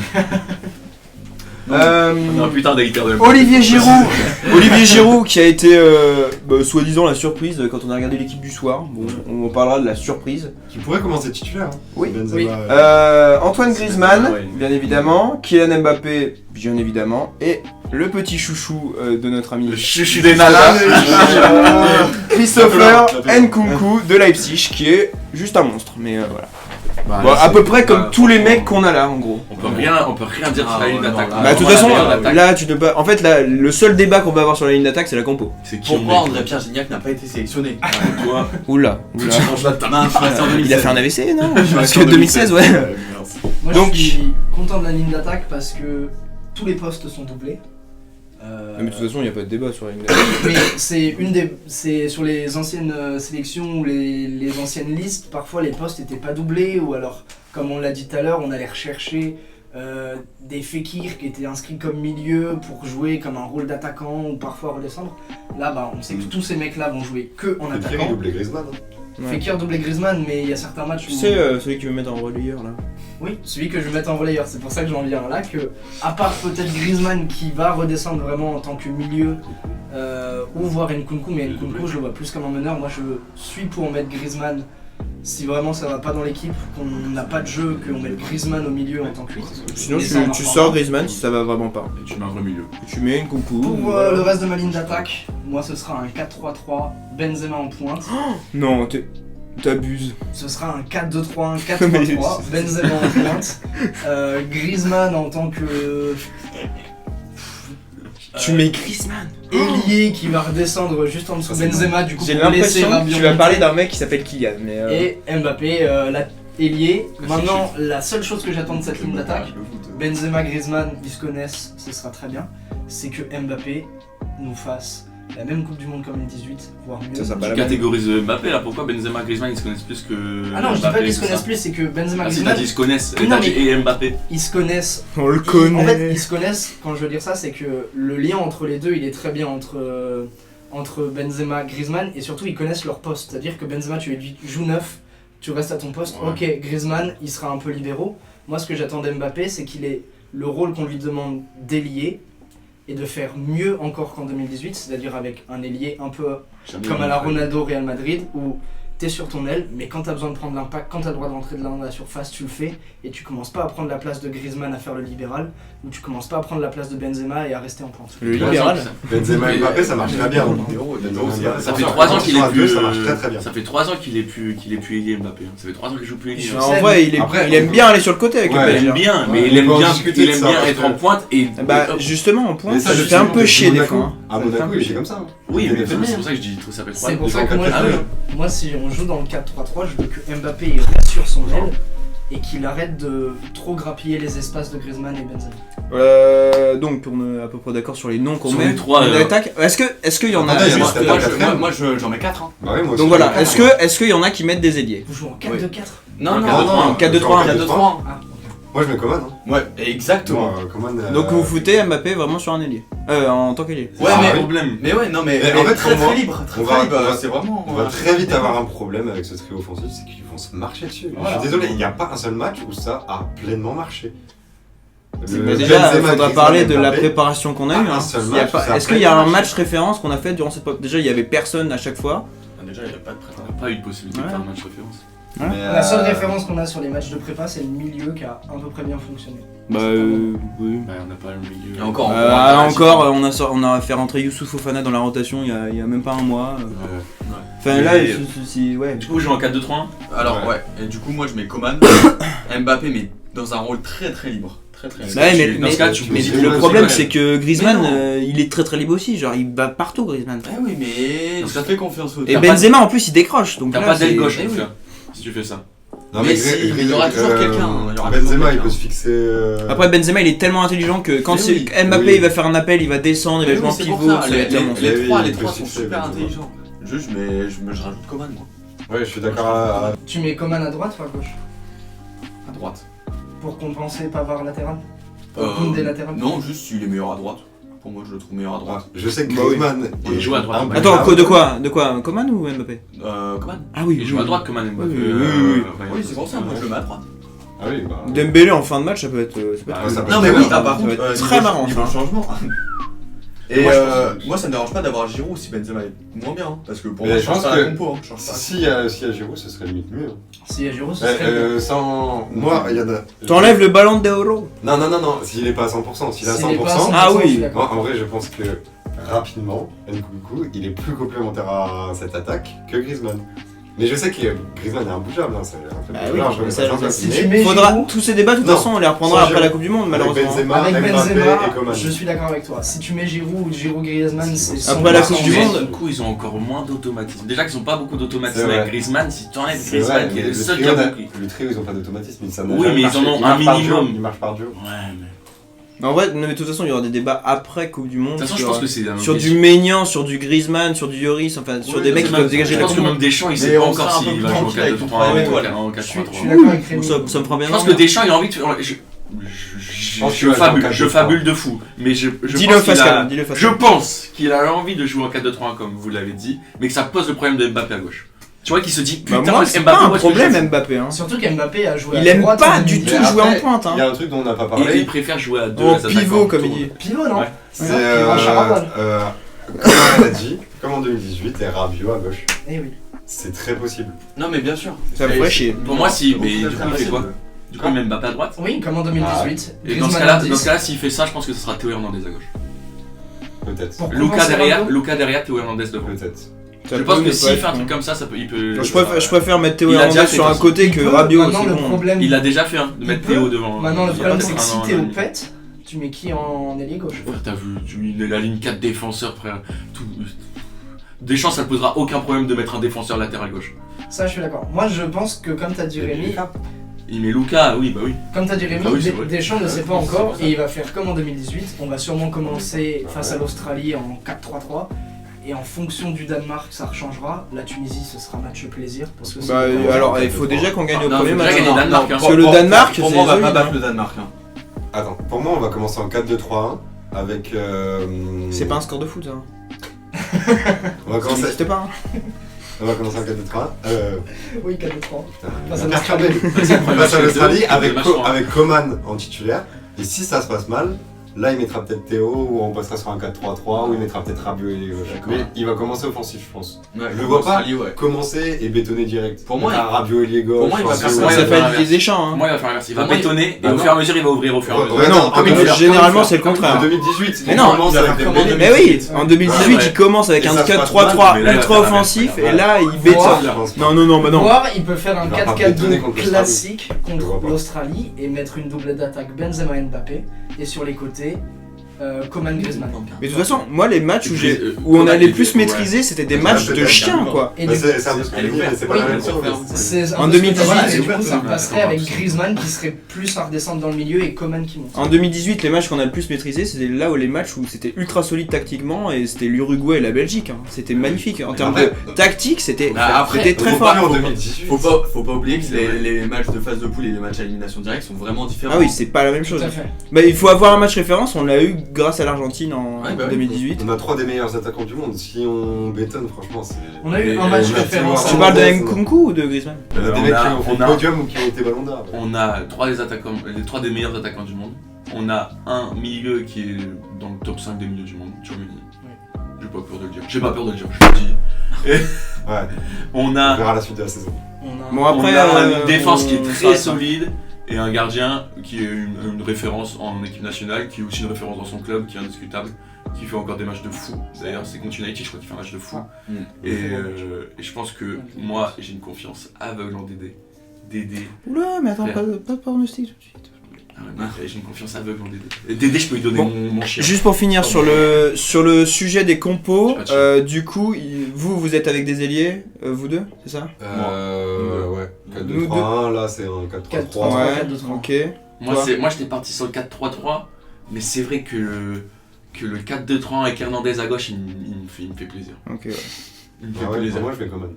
On a un putain d'hater de Olivier Giroud qui a été soi-disant la surprise quand on a regardé l'équipe du soir. Bon, on parlera de la surprise. Qui pourrait commencer titulaire. Hein. Oui. Benzema, Oui. Antoine Griezmann, Ouais. bien évidemment. Kylian Mbappé, bien évidemment. Et le petit chouchou de notre ami Le chuchu des nanas. Christopher Nkunku de Leipzig, qui est juste un monstre. Mais voilà. Bah, Bon, là, à c'est- peu près comme bah, tous les franchement, mecs qu'on a là, en gros. On peut rien dire sur la ligne d'attaque. Ah, Bah, de toute voilà, façon, la ligne d'attaque. là, tu peux pas. En fait, là, le seul débat qu'on va avoir sur la ligne d'attaque, c'est la compo. C'est qui Pourquoi on André Pierre Gignac n'a pas été sélectionné toi Oula. Tu changes là de ta main, frère, c'est en 2016. Il a fait un AVC, non Ouais, Parce c'est que en 2016, ouais. Merci. Moi, Donc- je suis content de la ligne d'attaque parce que tous les postes sont doublés. Mais de toute façon, il n'y a pas de débat sur la ligne d'attaque. Mais c'est sur les anciennes sélections ou les anciennes listes, parfois les postes n'étaient pas doublés ou alors, comme on l'a dit tout à l'heure, on allait rechercher des Fekir qui étaient inscrits comme milieu pour jouer comme un rôle d'attaquant ou parfois redescendre. Là, bah, on sait que tous ces mecs-là vont jouer que en Fekir, il attaquant. doublait Griezmann. Hein. Ouais. Fekir doublé Griezmann, mais il y a certains matchs où... Tu sais, celui qui veut mettre en relayeur là. Oui, celui que je vais mettre en relayeur, c'est pour ça que j'en viens là, que à part peut-être Griezmann qui va redescendre vraiment en tant que milieu, ou voir Nkunku, mais Nkunku je le vois plus comme un meneur, moi je suis pour mettre Griezmann si vraiment ça va pas dans l'équipe, qu'on n'a pas de jeu, qu'on met Griezmann au milieu en tant que 8. Sinon, Mais ça, on en tu reparlera. sors Griezmann si ça va vraiment pas. Et tu mets un vrai milieu. Et tu mets Nkunku. Pour voilà. le reste de ma ligne d'attaque, moi ce sera un 4-3-3, Benzema en pointe. Non, t'abuses. Ce sera un 4-2-3, un 4-3-3, Benzema en pointe. Griezmann en tant que Tu mets Griezmann. ailier qui va redescendre juste en dessous de Ça, c'est Benzema, du coup J'ai pour laisser l'impression que Rabiot tu vas monter. parler d'un mec qui s'appelle Kylian. Mais Et Mbappé, la ailier. C'est Maintenant, la seule chose que j'attends de cette ligne d'attaque, Benzema, Griezmann, ils se connaissent, ce sera très bien, c'est que Mbappé nous fasse la même Coupe du Monde comme les 18, voire mieux. Ça, ça va Tu catégorises Mbappé là, pourquoi Benzema Griezmann ils se connaissent plus que. Ah non, je dis pas Mbappé, qu'ils se c'est connaissent ça plus, c'est que Benzema, Ah si, t'as Griezmann, dit ils se connaissent, Non, t'as dit mais- et Mbappé. ils se connaissent. on le En fait, ils se connaissent, quand je veux dire ça, c'est que le lien entre les deux, il est très bien entre Benzema, Griezmann, et surtout ils connaissent leur poste. C'est-à-dire que Benzema, tu joues neuf, tu restes à ton poste. Ouais. Ok, Griezmann, il sera un peu libéraux. Moi, ce que j'attends d'Mbappé, c'est qu'il ait le rôle qu'on lui demande d'ailier et de faire mieux encore qu'en 2018, c'est-à-dire avec un ailier un peu comme à la Ronaldo Real Madrid, où t'es sur ton aile, mais quand t'as besoin de prendre l'impact, quand t'as le droit de rentrer dans la surface, tu le fais, et tu commences pas à prendre la place de Griezmann à faire le libéral, ou tu commences pas à prendre la place de Benzema et à rester en pointe. Le libéral. Benzema et Mbappé, ça marche très bien. Ça fait 3 ans qu'il est plus. Ça marche très très bien. Ça fait 3 ans qu'il est plus ailier Mbappé. Ça fait 3 ans qu'il joue plus ailier. Je hein. sais, En vrai, il Après, aime bien aller sur le côté avec Ouais, le Il PSG. aime bien, mais Ouais, il aime on peut en bien, discuter il de aime ça, bien parce être que- en pointe et. Bah justement en point, Mais ça ça, me fait un peu chier des fois. À Monaco, il était comme ça. Oui, mais Il c'est était pour ça que je dis ça fait 3 C'est ans. pour ça que moi, Ah ouais. moi, si on joue dans le 4-3-3, je veux que Mbappé il reste sur son aile et qu'il arrête de trop grappiller les espaces de Griezmann et Benzema. Donc pour à peu près d'accord sur les noms qu'on Sur met les trois, en attaque, est-ce qu'il y en a Attendez, il y a juste- des stades. Moi j'en mets 4. Hein. Bah oui, moi aussi, Donc voilà, je suis est-ce qu'il y en a qui mettent des ailiers? Vous jouez en 4-2-4 Non, Un non, quatre, non, trois, non. 4-2-3, 4-2-3. Ah, Moi je mets Coman. Hein. Ouais, exactement. Moi, Coman, Donc vous foutez Mbappé vraiment sur un ailier en tant qu'ailier. Ouais, Ah, mais oui. problème. Mais ouais, non, mais Mais en fait, très pour moi, très libre. Très on très va- libre, on va- c'est vraiment. On va très vite avoir un problème avec ce trio offensif, c'est qu'ils vont se marcher dessus. Voilà. Je suis désolé, il n'y a pas un seul match où ça a pleinement marché. Bah déjà, il Benzema, faudra Griezmann, parler de la Mbappé. préparation qu'on a eue. Un Hein. seul Il y a match, pas- c'est Est-ce après qu'il y a le un match. match référence qu'on a fait durant cette pop? Déjà, il y avait personne à chaque fois. Déjà, il n'y a pas de préparation. On n'a pas eu de possibilité Ouais. de faire un match référence. Mais, La seule référence qu'on a sur les matchs de prépa, c'est le milieu qui a à peu près bien fonctionné. Bah, oui. Bah, on n'a pas le milieu. Et encore, On a fait rentrer Youssouf Fofana dans la rotation il y a même pas un mois. Enfin, Et- là, ouais. Du coup, je joue en 4-2-3-1. Alors, ouais. Et du coup, moi, je mets Coman. Mbappé, mais dans un rôle très très libre. Très très libre. Ouais, Dans ce cas, tu mais peux- le c'est problème, vrai. c'est que Griezmann, Mais non. il est très très libre aussi. Genre, il bat partout, Griezmann. Ah oui, mais Dans ce cas, je fais confiance au Et pas- Benzema, en plus, il décroche. Donc T'as là, pas d'aile c'est- gauche, Eh en tout oui. cas, si tu fais ça. Non, Mais si, il y aura toujours quelqu'un, il y aura toujours Benzema, il quelqu'un. peut se fixer. Après, Benzema, il est tellement intelligent que quand Mais c'est oui. Mbappé, Oui. il va faire un appel, il va descendre, il va Mais jouer oui, en c'est pour pivot. ça. ça va être tellement ça. Oui, Les il peut trois se sont fixer, super Benzema. intelligents. Je rajoute Coman, moi. Ouais, je suis d'accord. Tu mets Coman à droite ou à gauche? À droite. Pour compenser Pavard latéral? Koundé latéral? Non, juste il est meilleur à droite. Pour moi, je le trouve meilleur à droite. Je sais que Bah oui. Griezmann Il joue à droite. Attends, de quoi Coman ou Mbappé? Coman. Ah oui, Il joue à droite comme un Mbappé. Oui, oui. Oui, c'est pour ça, moi je le mets à droite. Ah oui, bah. Dembélé en fin de match, ça peut être. Ah, ça peut Non, être mais très oui, bien. par Ça va contre, être très marrant, niveau ça. changement. Et Moi, je pense- moi, ça me dérange pas d'avoir Giroud si Benzema est moins bien. Hein, parce que pour Mais moi, je je change pense pas la que compo. Hein, je change pas. S'il y a Giroud, ce serait limite mieux. Si à Giroud, ce serait bien. Sans. Moi, il y en a. T'enlèves le ballon d'euro. Non, s'il est pas à 100%. S'il est à S'il est pas à 100%. Ah 100%, oui. je suis d'accord. En vrai, je pense que rapidement, Nkunku, il est plus complémentaire à cette attaque que Griezmann. Mais je sais que Griezmann est imbougeable, hein, c'est un peu Bah plus oui, large, mais mais ça, par exemple, si mais tu mets Faudra Giroud- tous ces débats, de toute Non. façon, on les reprendra Sans après la Giroud. Coupe du Monde, avec malheureusement. Benzema, Avec Mbappé Benzema, et Coman. je suis d'accord avec toi. Si tu mets Giroud ou Giroud Griezmann, c'est Après la Coupe 100%. du Mais Monde. du coup, ils ont encore moins d'automatisme. Déjà qu'ils ont pas beaucoup C'est d'automatisme vrai. avec Griezmann, si tu enlèves C'est Griezmann vrai, qui est mais le seul qui a beaucoup. le trio, ils ont pas d'automatisme. Ça Oui, mais ils en ont un minimum. Il marche par duo. Ouais, mais. Mais en vrai, non, mais de toute façon, il y aura des débats après Coupe du Monde. De toute façon, je sur, pense que c'est un sur obligé. du Maignan, sur du Griezmann, sur du Lloris, enfin sur Oui, des mecs c'est qui même- peuvent dégager Je la pense Coupe que du même Monde. Deschamps, il Mais sait pas on encore sera un s'il peu va plus jouer en tranquille avec 4-2-3-1 ton ou étoile. en Je suis 4-3-3. d'accord avec Bon, Rémi. ça me prend bien. Je pense non, que mais- Deschamps, il a envie de. pense qu'il va jouer en 4-2-3. Je fabule de fou, mais je Dis-le pense qu'il Pascal, a. dis-le Je Pascal. pense qu'il a envie de jouer en 4-2-3-1 comme vous l'avez dit, mais que ça pose le problème de Mbappé à gauche. Tu vois qu'il se dit Bah, putain, moi, c'est Mbappé, pas un où est-ce que je problème, joue Mbappé. Hein. Surtout qu'Mbappé a joué Il à aime droite. pas en du 2018. tout jouer en après, pointe. Il y a Hein. un truc dont on n'a pas Il parlé. préfère jouer à deux En attaquants pivot, comme il autour. dit. Pivot, non? Ouais. C'est Il va charabole. comme on l'a dit, comme en 2018, et Rabiot à gauche. Eh oui. C'est très possible. Non, mais bien sûr. Ça me ferait chier. Pour moi, si, mais C'est du beaucoup coup, il fait quoi possible. Du coup, il met Mbappé à droite. Oui, comme en 2018. Et dans ce cas-là, s'il fait ça, je pense que ce sera Théo Hernandez à gauche. Peut-être. Pour Luca compenser derrière, Rabiot. Théo Hernandez devant. Peut-être. Ça Je peut pense ne que pas s'il être, fait un truc hein. comme ça, il peut. Je préfère mettre Théo Il a déjà Hernandez fait sur un ça. côté Il que peut. Rabiot, Maintenant, c'est le bon. problème- Il a déjà fait de Il mettre peut. Théo devant. Maintenant, le il y a problème, pas c'est que un si an, Théo un an et demi. pète, tu mets qui en ailier gauche? Frère, t'as vu, il est la ligne 4 défenseurs, frère. Deschamps, ça ne posera aucun problème de mettre un défenseur latéral gauche. Ça, je suis d'accord. Moi, je pense que, comme t'as dit Rémi, Il met Luca, oui, bah oui. comme t'as dit Rémi, Ah oui, c'est vrai. Deschamps ne sait pas C'est encore pour ça. et il va faire comme en 2018. On va sûrement commencer face à l'Australie en 4-3-3 et en fonction du Danemark, ça rechangera. La Tunisie, ce sera match plaisir parce que c'est Bah, encore- alors, il faut déjà qu'on gagne au Non, premier faut match. déjà gagner hein. Danemark, hein. Parce que le Danemark, pour c'est moi, on va pas solide, battre hein. le Danemark. Hein. Attends, pour moi, on va commencer en 4-2-3-1 avec. C'est pas un score de foot, hein. On va Ça commencer, n'existe pas. Hein. on va commencer en 4-2-3-1. Oui, 4-3. Putain, Face à on va l'Australie. Face à l'Australie avec, Match froid. avec Coman en titulaire. Et si ça se passe mal, là il mettra peut-être Théo ou on passera sur un 4-3-3 ou il mettra peut-être Rabiot et gauche. D'accord. Mais il va commencer offensif, je pense. Ouais, Je le vois pas l'Australie, ouais. commencer et bétonner direct. Pour moi, un Rabiot ailier gauche. pour moi, il va faire Rabiot- ça. Ouais, Ça il va fait faire Didier Deschamps. Pour Hein. moi, il va faire l'inverse. Il va Pour moi, bétonner et Ah au non. fur et à mesure, il va ouvrir au fur et à mesure. Ouais, non, comme il fait- généralement, comme c'est le contraire. En 2018, Mais il non, commence il va avec faire Dembélé. comme Mais oui, en Ouais, 2018, ouais. il commence avec Et un ça se passe 4-3-3 mal, mais là, il va ultra faire l'inverse. offensif et Ouais. là, il Voir, bétonne. je pense pas. Non, bah non. Voire, il peut faire un Il va pas 4-4-2 bétonner contre l'Australie. classique Je vois contre pas. l'Australie et mettre une double d'attaque Benzema et Mbappé et sur les côtés Coman Griezmann. Mais de toute façon, moi, les matchs où, Gris- où on Coman, allait il plus fait- ouais. maîtriser, c'était des Ouais, matchs de peut-être, chiens, d'accord. quoi. Et Bah, du- c'est un peu ce que Elle je est dis, mais ouverte. c'est pas Oui, la même bien sûr, chose. faire. C'est En un peu ce que 2018, t'as dit, et c'est du coup, ça ouvert, passerait avec Griezmann qui serait plus à redescendre dans le milieu et Coman qui monte. En 2018, les matchs qu'on a le plus maîtrisé, c'était là où les matchs où c'était ultra solide tactiquement et c'était l'Uruguay et la Belgique. Hein. C'était magnifique. En termes de tactique, c'était Bah, après, c'était très faut fort. Pas en Faut pas- 2018. Faut pas oublier que les matchs de phase de poule et les matchs à élimination directe sont vraiment différents. Ah oui, c'est pas la même Tout chose. à fait. Bah, il faut avoir un match référence, on l'a eu grâce à l'Argentine en Ouais, bah oui. 2018. On a 3 des meilleurs attaquants du monde. Si on bétonne, franchement, c'est. On a eu Et- un match et- référence. Tu Ah, parles de ouais, Nkunku ou de Griezmann? Il y en a des On mecs a- qui ont fait on le a- podium ou qui ont été ballon d'or. On a 3 des meilleurs attaquants du monde. On a un milieu qui est dans le top 5 des milieux du monde, Tchouaméni. J'ai pas peur de le dire. J'ai pas peur de le dire, je le dis. Ouais, On on verra a, la suite de la saison. Bon, on après, a une défense qui est ça très va. solide et un gardien qui est une référence en équipe nationale, qui est aussi une référence dans son club, qui est indiscutable, qui fait encore des matchs de fou. D'ailleurs, c'est contre United, je crois qu'il fait un match de fou. Et je pense que moi, j'ai une confiance aveugle en Dédé. Dédé. Oula, mais attends, Frère. pas de pronostic tout de suite. Ah ouais, mais j'ai une confiance aveugle en Dédé. Et Dédé, je peux lui donner Bon, mon chien. Juste pour finir sur le sujet des compos, J'ai pas du coup, vous êtes avec des ailiers, vous deux, c'est ça? Ouais. Nous 4-2-3-1, là c'est un 4-3-3. 4-3-3. Ouais, 4-2-3. ok. Moi j'étais parti sur le 4-3-3, mais c'est vrai que le 4-2-3 avec Hernandez à gauche, il me fait plaisir. Ok, ouais. Il me fait Ah ouais, plaisir. pour moi je vais Coman.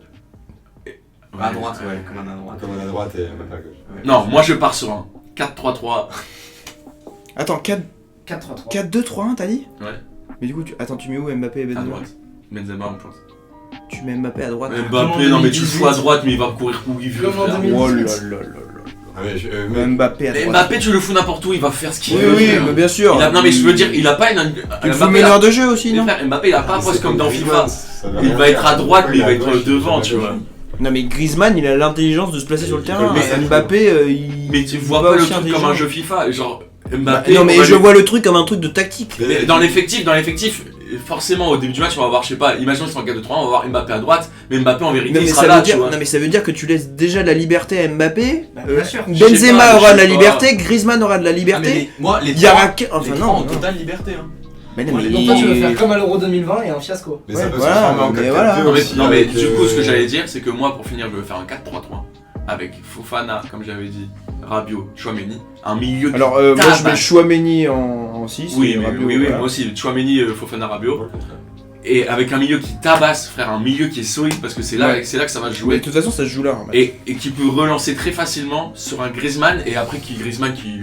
À droite, ouais, comme un à droite. Coman à droite et même à gauche. Non, moi je pars sur un 4-3-3. Attends, 4-3-3. 4-2-3-1, t'as dit? Ouais. Mais du coup, attends, tu mets où Mbappé et À Benzema? droite. Benzema en pointe. Tu mets Mbappé à droite? Mbappé, non mais tu le fous à droite, mais il va courir où il veut. Comme en frère. 2018. Oh là là là Ah mais là. Mbappé à Mais droite. Mbappé, tu le fous n'importe où, il va faire ce qu'il Oui, veut. oui, frère. mais bien sûr. Non mais je veux dire, il a pas une. Tu le fous meneur de jeu aussi, non? Mbappé, il a pas un poste comme dans FIFA. Il va va être à droite, mais il va être devant, tu vois. Non mais Griezmann, il a l'intelligence de se placer sur le terrain. Mais Mbappé, il. Mais tu il est vois pas le aussi truc comme intelligent. un jeu FIFA, genre Bah, Mbappé. non mais on va je lui- vois le truc comme un truc de tactique. Mais dans l'effectif, forcément au début du match on va voir, je sais pas, imaginons que c'est en 4-2-3, on va voir Mbappé à droite, mais Mbappé en vérité Non mais, il ça sera là, veut dire, tu vois. non mais ça veut dire que tu laisses déjà la liberté à Mbappé. Bah, bien sûr. Je sais Benzema pas, aura je de la sais pas. liberté, Griezmann aura de la liberté. Moi, les Il y aura trois, que. Enfin les non. trois en non. totale liberté. Hein. Mais non, Moi, mais les Donc toi tu veux faire comme à l'Euro 2020 et un fiasco. Mais Ouais, ça peut voilà, se faire en mais 4-4-2 voilà. aussi Non mais avec, du coup ce que j'allais dire c'est que moi pour finir je vais faire un 4-3-3 avec Fofana comme j'avais dit, Rabiot, Tchouaméni, un milieu qui Alors moi je tabasse. mets Chouameni en 6. Oui, moi aussi, Tchouaméni, Fofana, Rabiot. Et avec un milieu qui tabasse, frère, un milieu qui est solide parce que c'est là, Ouais. c'est là que ça va se Mais jouer. de toute façon ça se joue là. hein, Et qui peut relancer très facilement sur un Griezmann et après Griezmann qui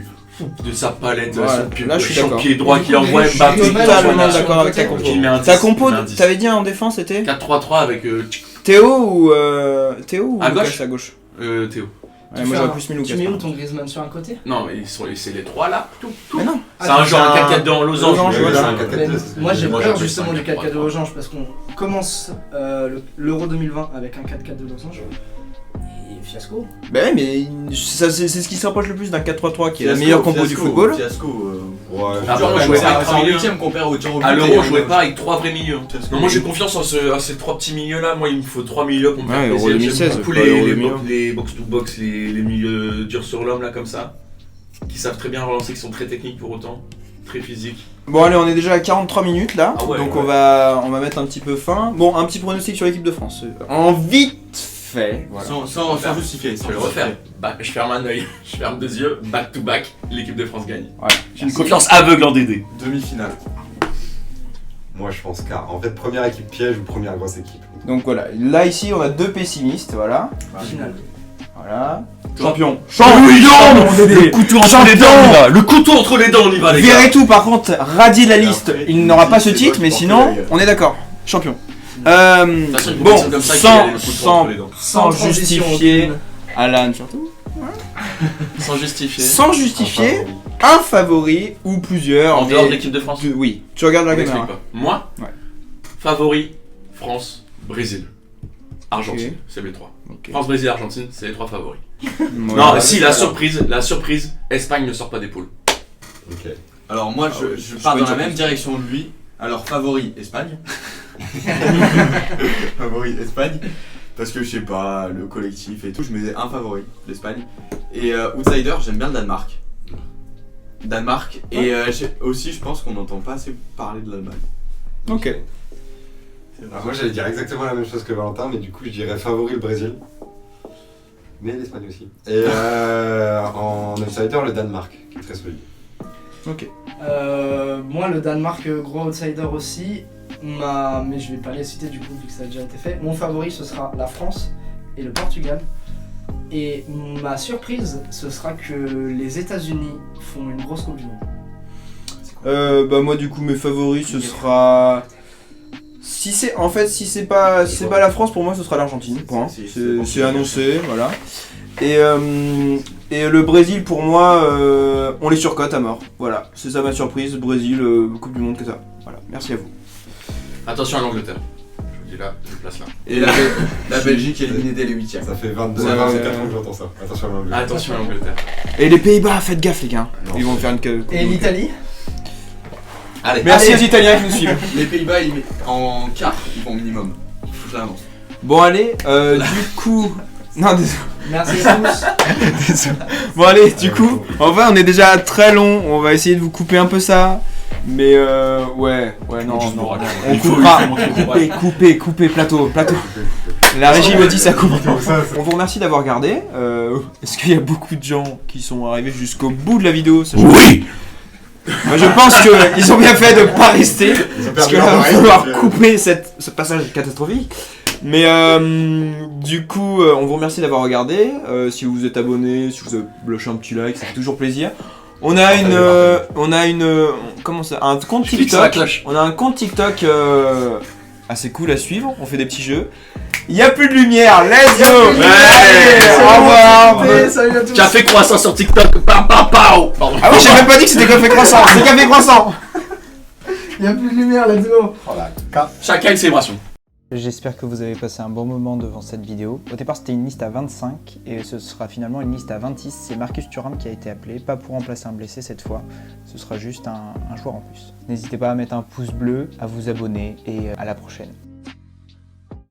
de sa palette, Ouais, son pied, là, je suis son d'accord. pied droit qui Du coup, envoie je suis Mbappé. totalement d'accord avec ta compo. Qui met un 10, Ta compo, qui met un 10. t'avais dit en défense c'était 4-3-3 avec Théo ou À Lucas gauche à gauche? Théo. Ouais, moi j'aurais plus mis Lucas. Tu mets où par ton Griezmann sur un côté? Non, mais c'est les trois là. Tout. contre. Mais non. C'est un genre un- 4-4-2 en losange. losange, mais voilà. c'est un Mais 4-4-2, c'est- moi j'ai Moi, peur j'appelle justement ça un du 4-4 de 4-3-3. losange parce qu'on commence l'Euro 2020 avec un 4-4 de losange et fiasco. Bah ouais mais c'est ce qui se rapproche le plus d'un 4-3-3 qui est la meilleure compo du football. Fiasco. Ouais, Ah, je bon, moi, je dirais jouais pas. avec C'est en huitième qu'on perd au tir au but. À l'Euro, et on jouait on- pas avec 3 vrais milieux. Non, moi j'ai confiance en ces 3 petits milieux là. Moi, il me faut 3 milieux pour me faire Ouais, Euro plaisir. 2016, J'aime beaucoup pas Euro les 2000. les box-to-box, les milieux durs sur l'homme là, comme ça. Qui savent très bien relancer, qui sont très techniques pour autant. Très physiques. Bon allez, on est déjà à 43 minutes là, Ah ouais, donc ouais. on va mettre un petit peu fin. Bon, un petit pronostic sur l'équipe de France. En vite fait. Voilà. Sans justifier. Je vais le refaire. Je ferme un œil, je ferme 2 yeux, back-to-back, l'équipe de France gagne. Voilà. J'ai une confiance aveugle en Dédé. Demi-finale. Moi je pense quart. En fait, première équipe piège ou première grosse équipe. Donc voilà, là ici on a deux pessimistes, voilà. Finale. Voilà. Toi. Champion. Le couteau entre les dents, on y va. Le couteau entre les dents, on y va les gars. Verretou par contre radie la liste, après, il n'aura pas ce c'est titre, moi mais qui sinon porte les- on est d'accord. Champion. De toute façon, une Bon, compétition comme ça, qu'il y a le couteau entre les dents. sans transition justifier, aucune. Alan surtout, Sans justifier. sans justifier un favori ou plusieurs. En dehors de mais- l'équipe de France. Oui, tu regardes la Je m'explique caméra. pas. Moi, Ouais. favori, France, Brésil. Argentine, Ok. c'est les 3. Ok. France, Brésil, Argentine, c'est les 3 favoris. Voilà. Non, si, la surprise, Espagne ne sort pas des poules. Ok. Alors moi je pars dans la même direction que lui. Alors favori Espagne. Favori Espagne. Parce que je sais pas, le collectif et tout, je mets un favori, l'Espagne. Et outsider, j'aime bien le Danemark. Danemark. Et aussi je pense qu'on n'entend pas assez parler de l'Allemagne. Ok. Alors moi j'allais dire exactement la même chose que Valentin, mais du coup je dirais favori le Brésil. Mais l'Espagne aussi. Et en outsider le Danemark, qui est très solide. Ok. Moi le Danemark gros outsider aussi. Mais je vais pas les citer du coup vu que ça a déjà été fait. Mon favori ce sera la France et le Portugal. Et ma surprise ce sera que les États-Unis font une grosse coupe du monde. Bah moi du coup mes favoris ce sera si c'est pas la France pour moi ce sera l'Argentine point. C'est annoncé voilà. Et Et le Brésil, pour moi, on les surcote à mort. Voilà, c'est ça ma surprise. Brésil, Coupe du Monde que ça. Voilà, merci à vous. Attention à l'Angleterre. Je vous dis là, je place là. Et la Belgique est éliminée dès les 8e. Ça fait 22 Ouais, 24 ans que j'entends ça. Attention à l'Angleterre. Attention à l'Angleterre. Et les Pays-Bas, faites gaffe les gars. Non. Ils vont faire une Coupe du Et Monde. l'Italie? Allez, Merci Allez. aux Italiens qui nous suivent. les Pays-Bas en quart, ils vont au minimum. Je l'annonce. Bon allez, du coup... Non, désolé. Merci à tous. Bon allez, du coup, en vrai on est déjà très long, on va essayer de vous couper un peu ça. Mais ouais, non, Juste non, pour raconter. on Il faut coupera. montrer. Couper, plateau. La régie me dit ça coupe. On vous remercie d'avoir regardé. Est-ce qu'il y a beaucoup de gens qui sont arrivés jusqu'au bout de la vidéo? Oui. Moi, je pense qu'ils ont bien fait de pas rester. Ils ont Parce perdu que là, leur il va oreille, falloir donc, couper ce passage catastrophique. Mais du coup, on vous remercie d'avoir regardé. Si vous êtes abonné, si vous avez lâché un petit like, ça fait toujours plaisir. On a comment ça, un compte Clique sur la TikTok. cloche. On a un compte TikTok assez cool à suivre. On fait des petits jeux. Il y a plus de lumière. Let's go. Allez, au revoir. Salut à tous. Café croissant sur TikTok. Pam. Pardon. Ah oui, j'ai même pas dit que c'était café croissant. C'est café croissant. Il y a plus de lumière, let's go. Chacun une célébration. J'espère que vous avez passé un bon moment devant cette vidéo. Au départ c'était une liste à 25 et ce sera finalement une liste à 26. C'est Marcus Thuram qui a été appelé, pas pour remplacer un blessé cette fois, ce sera juste un joueur en plus. N'hésitez pas à mettre un pouce bleu, à vous abonner et à la prochaine.